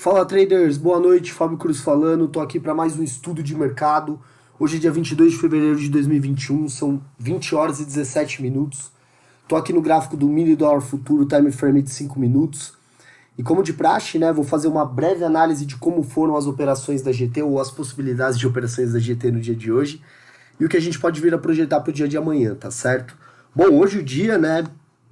Fala traders, boa noite, Fábio Cruz falando, tô aqui para mais um estudo de mercado. Hoje é dia 22 de fevereiro de 2021, são 20 horas e 17 minutos. Tô aqui no gráfico do mini dólar futuro, time frame de 5 minutos. E como de praxe, né, vou fazer uma breve análise de como foram as operações da GT ou as possibilidades de operações da GT no dia de hoje e o que a gente pode vir a projetar para o dia de amanhã, tá certo? Bom, hoje o dia, né,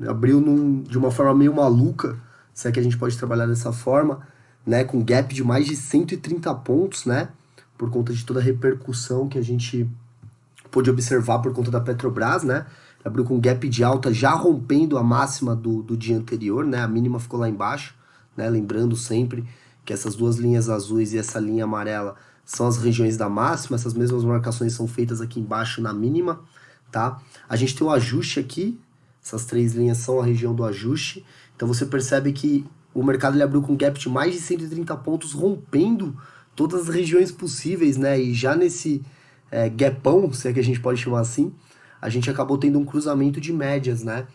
abriu de uma forma meio maluca, se é que a gente pode trabalhar dessa forma, né, com gap de mais de 130 pontos, né, por conta de toda a repercussão que a gente pôde observar por conta da Petrobras, né, abriu com gap de alta já rompendo a máxima do dia anterior, né, a mínima ficou lá embaixo, né, lembrando sempre que essas duas linhas azuis e essa linha amarela são as regiões da máxima, essas mesmas marcações são feitas aqui embaixo na mínima, tá? A gente tem o ajuste aqui, essas três linhas são a região do ajuste, então você percebe que o mercado ele abriu com gap de mais de 130 pontos, rompendo todas as regiões possíveis, né? E já nesse gapão, se é que a gente pode chamar assim, a gente acabou tendo um cruzamento de médias, né?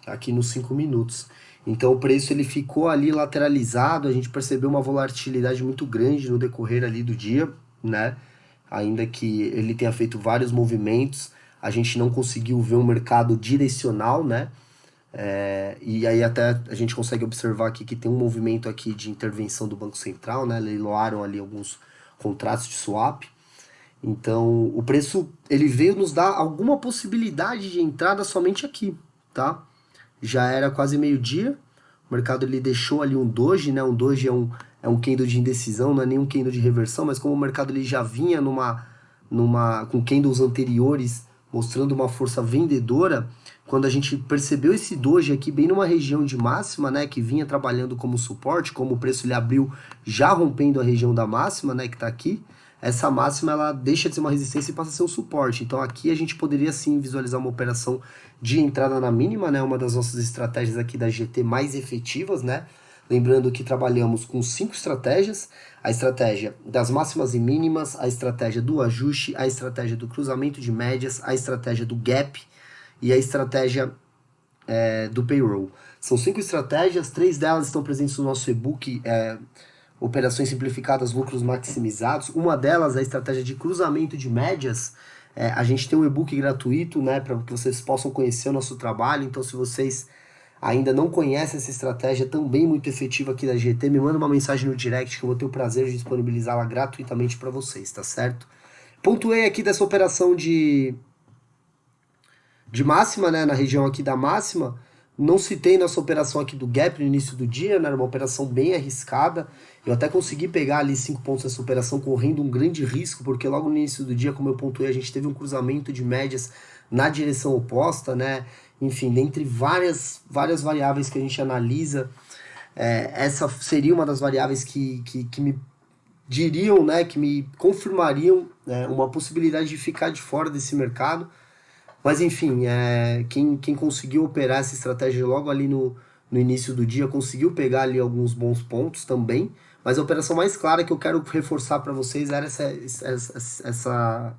Aqui nos 5 minutos. Então o preço ele ficou ali lateralizado, a gente percebeu uma volatilidade muito grande no decorrer ali do dia, né? Ainda que ele tenha feito vários movimentos, a gente não conseguiu ver um mercado direcional, né? E aí até a gente consegue observar aqui que tem um movimento aqui de intervenção do Banco Central, né? Leiloaram ali alguns contratos de swap. Então o preço ele veio nos dar alguma possibilidade de entrada somente aqui, tá? Já era quase meio-dia, o mercado ele deixou ali um doji, né? Um doji é um candle de indecisão, não é nem um candle de reversão, mas como o mercado ele já vinha com candles anteriores mostrando uma força vendedora, quando a gente percebeu esse doji aqui bem numa região de máxima, né, que vinha trabalhando como suporte, como o preço ele abriu já rompendo a região da máxima, né, que está aqui, essa máxima ela deixa de ser uma resistência e passa a ser um suporte. Então aqui a gente poderia sim visualizar uma operação de entrada na mínima, né, uma das nossas estratégias aqui da GT mais efetivas, né. Lembrando que trabalhamos com 5 estratégias, a estratégia das máximas e mínimas, a estratégia do ajuste, a estratégia do cruzamento de médias, a estratégia do gap e a estratégia do payroll. São 5 estratégias, 3 delas estão presentes no nosso e-book, Operações Simplificadas, Lucros Maximizados. Uma delas é a estratégia de cruzamento de médias. A gente tem um e-book gratuito, né, para que vocês possam conhecer o nosso trabalho. Então, se vocês ainda não conhecem essa estratégia também muito efetiva aqui da GT, me manda uma mensagem no direct que eu vou ter o prazer de disponibilizá-la gratuitamente para vocês, tá certo? Pontuei aqui dessa operação de máxima, né, na região aqui da máxima. Não citei nossa operação aqui do gap no início do dia, né, era uma operação bem arriscada. Eu até consegui pegar ali 5 pontos dessa operação correndo um grande risco, porque logo no início do dia, como eu pontuei, a gente teve um cruzamento de médias na direção oposta, né? Enfim, dentre várias variáveis que a gente analisa, essa seria uma das variáveis que me diriam, né, que me confirmariam uma possibilidade de ficar de fora desse mercado. Mas enfim, quem conseguiu operar essa estratégia logo ali no início do dia conseguiu pegar ali alguns bons pontos também. Mas a operação mais clara que eu quero reforçar para vocês era essa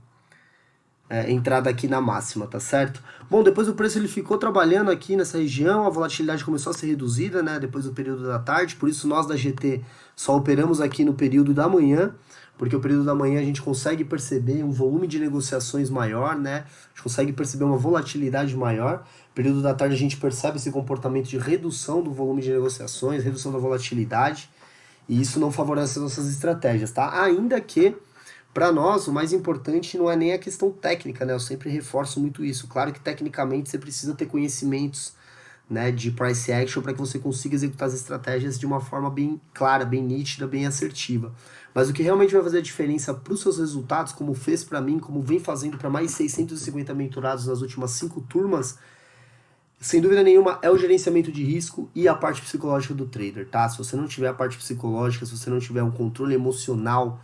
entrada aqui na máxima, tá certo? Bom, depois o preço ele ficou trabalhando aqui nessa região, a volatilidade começou a ser reduzida, né, depois do período da tarde, por isso nós da GT só operamos aqui no período da manhã, porque o período da manhã a gente consegue perceber um volume de negociações maior, né, a gente consegue perceber uma volatilidade maior, no período da tarde a gente percebe esse comportamento de redução do volume de negociações, redução da volatilidade, e isso não favorece as nossas estratégias, tá? Ainda que para nós, o mais importante não é nem a questão técnica, né? Eu sempre reforço muito isso. Claro que tecnicamente você precisa ter conhecimentos, né, de price action para que você consiga executar as estratégias de uma forma bem clara, bem nítida, bem assertiva. Mas o que realmente vai fazer a diferença para os seus resultados, como fez para mim, como vem fazendo para mais 650 menturados nas últimas 5 turmas, sem dúvida nenhuma, é o gerenciamento de risco e a parte psicológica do trader, tá? Se você não tiver a parte psicológica, se você não tiver um controle emocional,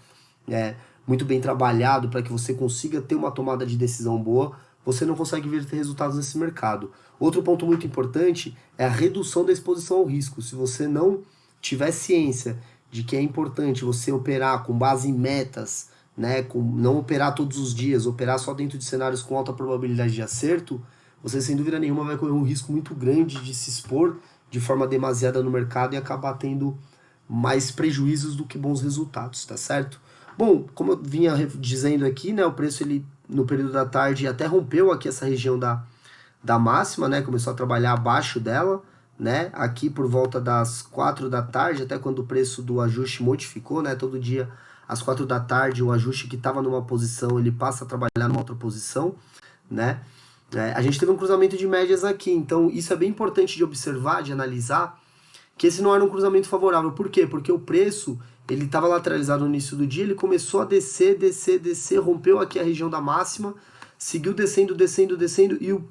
muito bem trabalhado para que você consiga ter uma tomada de decisão boa, você não consegue ver ter resultados nesse mercado. Outro ponto muito importante é a redução da exposição ao risco. Se você não tiver ciência de que é importante você operar com base em metas, né, não operar todos os dias, operar só dentro de cenários com alta probabilidade de acerto, você sem dúvida nenhuma vai correr um risco muito grande de se expor de forma demasiada no mercado e acabar tendo mais prejuízos do que bons resultados, tá certo? Bom, como eu vinha dizendo aqui, né, o preço ele no período da tarde até rompeu aqui essa região da máxima, né, começou a trabalhar abaixo dela, né, aqui por volta das 4 da tarde, até quando o preço do ajuste modificou, né, todo dia às 4 da tarde o ajuste que estava numa posição, ele passa a trabalhar numa outra posição, né. A gente teve um cruzamento de médias aqui, então isso é bem importante de observar, de analisar, que esse não era um cruzamento favorável. Por quê? Porque o preço, ele estava lateralizado no início do dia, ele começou a descer, rompeu aqui a região da máxima, seguiu descendo,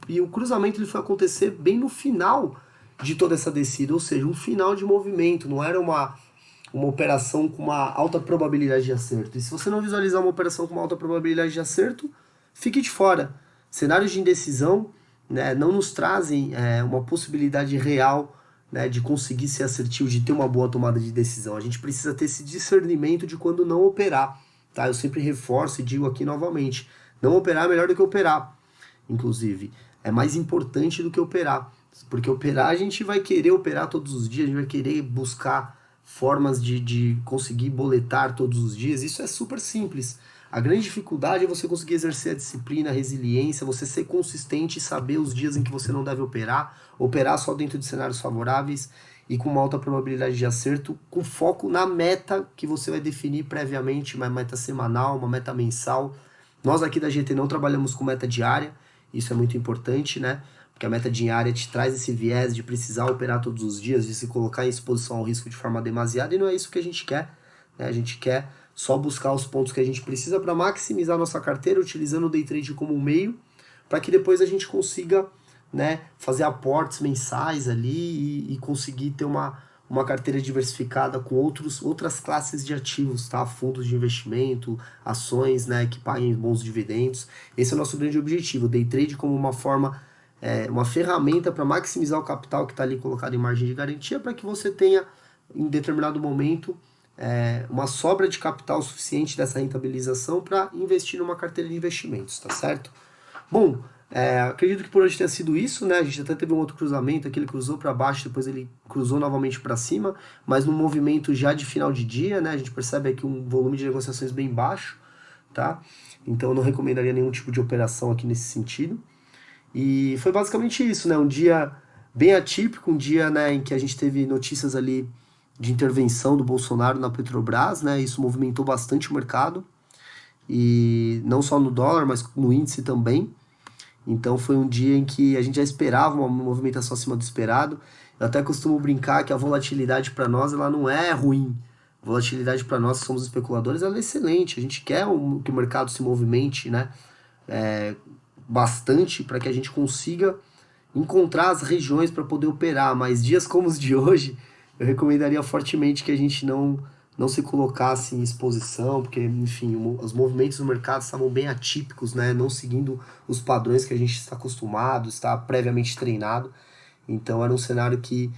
e o cruzamento ele foi acontecer bem no final de toda essa descida, ou seja, um final de movimento, não era uma operação com uma alta probabilidade de acerto. E se você não visualizar uma operação com uma alta probabilidade de acerto, fique de fora. Cenários de indecisão, né, não nos trazem uma possibilidade real, né, de conseguir ser assertivo, de ter uma boa tomada de decisão. A gente precisa ter esse discernimento de quando não operar. Tá? Eu sempre reforço e digo aqui novamente, não operar é melhor do que operar. Inclusive, é mais importante do que operar. Porque operar, a gente vai querer operar todos os dias, a gente vai querer buscar formas de conseguir boletar todos os dias. Isso é super simples. A grande dificuldade é você conseguir exercer a disciplina, a resiliência, você ser consistente e saber os dias em que você não deve operar só dentro de cenários favoráveis e com uma alta probabilidade de acerto, com foco na meta que você vai definir previamente, uma meta semanal, uma meta mensal. Nós aqui da GT não trabalhamos com meta diária, isso é muito importante, né? Porque a meta diária te traz esse viés de precisar operar todos os dias, de se colocar em exposição ao risco de forma demasiada, e não é isso que a gente quer, né? A gente quer só buscar os pontos que a gente precisa para maximizar nossa carteira, utilizando o day trade como um meio, para que depois a gente consiga, né, fazer aportes mensais ali e conseguir ter uma carteira diversificada com outras classes de ativos, tá? Fundos de investimento, ações, né, que paguem bons dividendos. Esse é o nosso grande objetivo, o day trade como uma forma, uma ferramenta para maximizar o capital que está ali colocado em margem de garantia, para que você tenha, em determinado momento, uma sobra de capital suficiente dessa rentabilização para investir numa carteira de investimentos, tá certo? Bom, acredito que por hoje tenha sido isso, né? A gente até teve um outro cruzamento aqui, ele cruzou para baixo, depois ele cruzou novamente para cima, mas num movimento já de final de dia, né? A gente percebe aqui um volume de negociações bem baixo, tá? Então eu não recomendaria nenhum tipo de operação aqui nesse sentido. E foi basicamente isso, né? Um dia bem atípico, um dia, né, em que a gente teve notícias ali de intervenção do Bolsonaro na Petrobras, né? Isso movimentou bastante o mercado, e não só no dólar, mas no índice também. Então foi um dia em que a gente já esperava uma movimentação acima do esperado. Eu até costumo brincar que a volatilidade para nós ela não é ruim. A volatilidade para nós que somos especuladores ela é excelente. A gente quer que o mercado se movimente, né, bastante para que a gente consiga encontrar as regiões para poder operar. Mas dias como os de hoje, eu recomendaria fortemente que a gente não se colocasse em exposição, porque, enfim, os movimentos do mercado estavam bem atípicos, né? Não seguindo os padrões que a gente está acostumado, está previamente treinado. Então, era um cenário que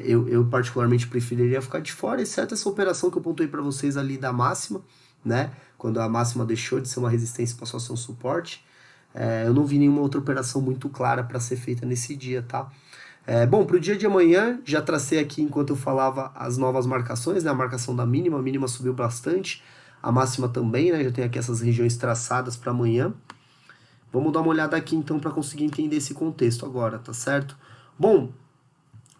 eu particularmente preferiria ficar de fora, exceto essa operação que eu pontuei para vocês ali da máxima, né? Quando a máxima deixou de ser uma resistência e passou a ser um suporte. Eu não vi nenhuma outra operação muito clara para ser feita nesse dia, tá? Bom, para o dia de amanhã, já tracei aqui enquanto eu falava as novas marcações, né? A marcação da mínima, a mínima subiu bastante, a máxima também, né? Já tem aqui essas regiões traçadas para amanhã. Vamos dar uma olhada aqui então para conseguir entender esse contexto agora, tá certo? Bom,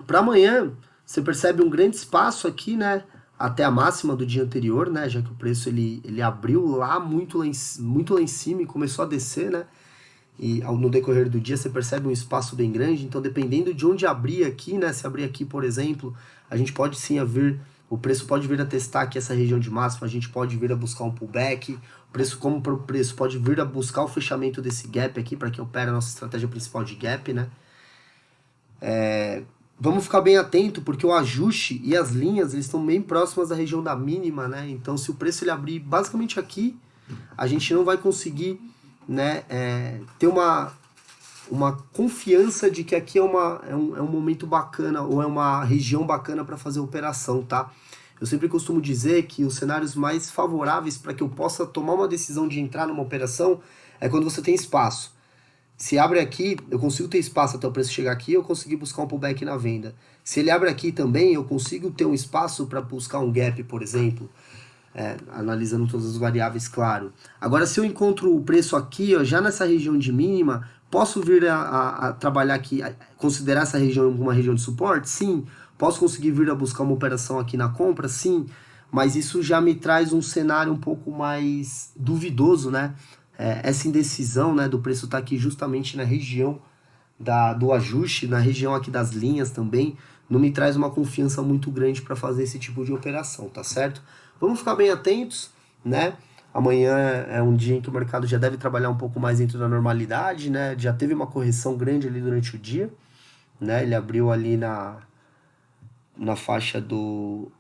para amanhã, você percebe um grande espaço aqui, né? Até a máxima do dia anterior, né? Já que o preço ele abriu lá muito lá em cima e começou a descer, né? E no decorrer do dia você percebe um espaço bem grande, então dependendo de onde abrir aqui, né, se abrir aqui, por exemplo, a gente pode sim o preço pode vir a testar aqui essa região de máxima, a gente pode vir a buscar um pullback, o preço pode vir a buscar o fechamento desse gap aqui, para quem opera a nossa estratégia principal de gap, né. Vamos ficar bem atento, porque o ajuste e as linhas, eles estão bem próximas da região da mínima, né, então se o preço ele abrir basicamente aqui, a gente não vai conseguir, né, ter uma confiança de que aqui é um momento bacana ou é uma região bacana para fazer operação, tá? Eu sempre costumo dizer que os cenários mais favoráveis para que eu possa tomar uma decisão de entrar numa operação é quando você tem espaço. Se abre aqui, eu consigo ter espaço até o preço chegar aqui, eu consegui buscar um pullback na venda. Se ele abre aqui também, eu consigo ter um espaço para buscar um gap, por exemplo, analisando todas as variáveis, claro. Agora, se eu encontro o preço aqui, ó, já nessa região de mínima, posso vir a trabalhar aqui, considerar essa região uma região de suporte? Sim. Posso conseguir vir a buscar uma operação aqui na compra? Sim. Mas isso já me traz um cenário um pouco mais duvidoso, né? Essa indecisão, né, do preço estar aqui justamente na região do ajuste, na região aqui das linhas também, não me traz uma confiança muito grande para fazer esse tipo de operação, tá certo? Vamos ficar bem atentos, né? Amanhã é um dia em que o mercado já deve trabalhar um pouco mais dentro da normalidade, né? Já teve uma correção grande ali durante o dia, né? Ele abriu ali na faixa do...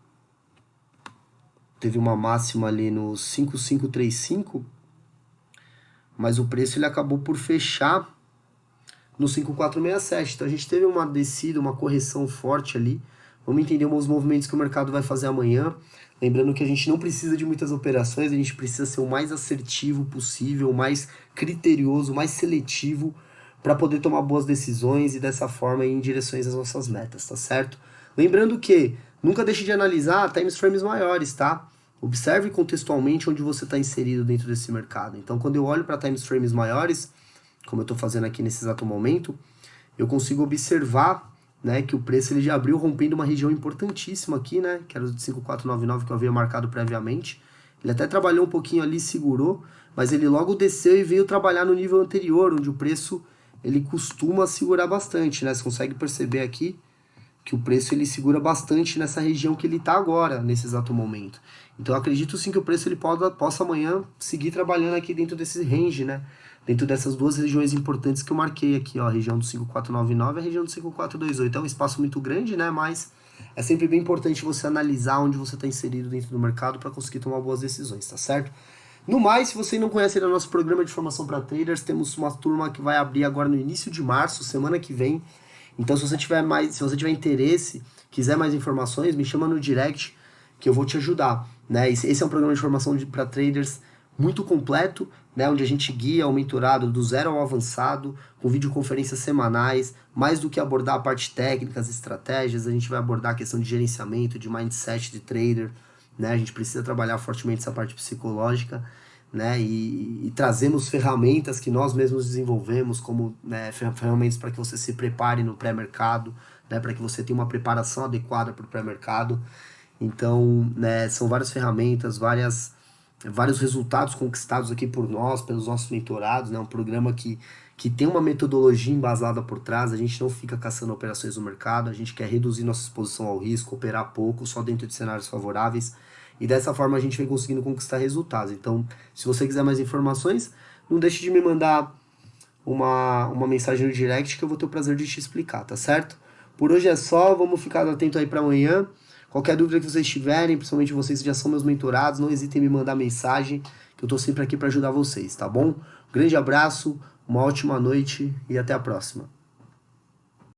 Teve uma máxima ali no 5535, mas o preço ele acabou por fechar no 5467. Então a gente teve uma descida, uma correção forte ali. Vamos entender os movimentos que o mercado vai fazer amanhã. Lembrando que a gente não precisa de muitas operações, a gente precisa ser o mais assertivo possível, o mais criterioso, o mais seletivo para poder tomar boas decisões e dessa forma ir em direções às nossas metas, tá certo? Lembrando que nunca deixe de analisar time frames maiores, tá? Observe contextualmente onde você está inserido dentro desse mercado. Então, quando eu olho para time frames maiores, como eu estou fazendo aqui nesse exato momento, eu consigo observar, né, que o preço ele já abriu rompendo uma região importantíssima aqui, né, que era o de 5499 que eu havia marcado previamente. Ele até trabalhou um pouquinho ali, segurou, mas ele logo desceu e veio trabalhar no nível anterior, onde o preço ele costuma segurar bastante, né? Você consegue perceber aqui que o preço ele segura bastante nessa região que ele está agora, nesse exato momento. Então eu acredito sim que o preço ele possa amanhã seguir trabalhando aqui dentro desse range, né? Dentro dessas duas regiões importantes que eu marquei aqui, ó, a região do 5499 e a região do 5428. É um espaço muito grande, né? Mas é sempre bem importante você analisar onde você está inserido dentro do mercado para conseguir tomar boas decisões, tá certo? No mais, se você não conhece o nosso programa de formação para traders, temos uma turma que vai abrir agora no início de março, semana que vem. Então, se você tiver interesse, quiser mais informações, me chama no direct que eu vou te ajudar, né? Esse é um programa de formação para traders muito completo, né, onde a gente guia o mentorado do zero ao avançado, com videoconferências semanais, mais do que abordar a parte técnica, as estratégias, a gente vai abordar a questão de gerenciamento, de mindset de trader, né, a gente precisa trabalhar fortemente essa parte psicológica, né, e trazemos ferramentas que nós mesmos desenvolvemos, como, né, ferramentas para que você se prepare no pré-mercado, né, para que você tenha uma preparação adequada para o pré-mercado. Então, né, são várias ferramentas, vários resultados conquistados aqui por nós, pelos nossos mentorados, né? Um programa que tem uma metodologia embasada por trás, a gente não fica caçando operações no mercado, a gente quer reduzir nossa exposição ao risco, operar pouco, só dentro de cenários favoráveis, e dessa forma a gente vem conseguindo conquistar resultados. Então, se você quiser mais informações, não deixe de me mandar uma mensagem no direct que eu vou ter o prazer de te explicar, tá certo? Por hoje é só, vamos ficar atento aí para amanhã. Qualquer dúvida que vocês tiverem, principalmente vocês que já são meus mentorados, não hesitem em me mandar mensagem, que eu estou sempre aqui para ajudar vocês, tá bom? Um grande abraço, uma ótima noite e até a próxima.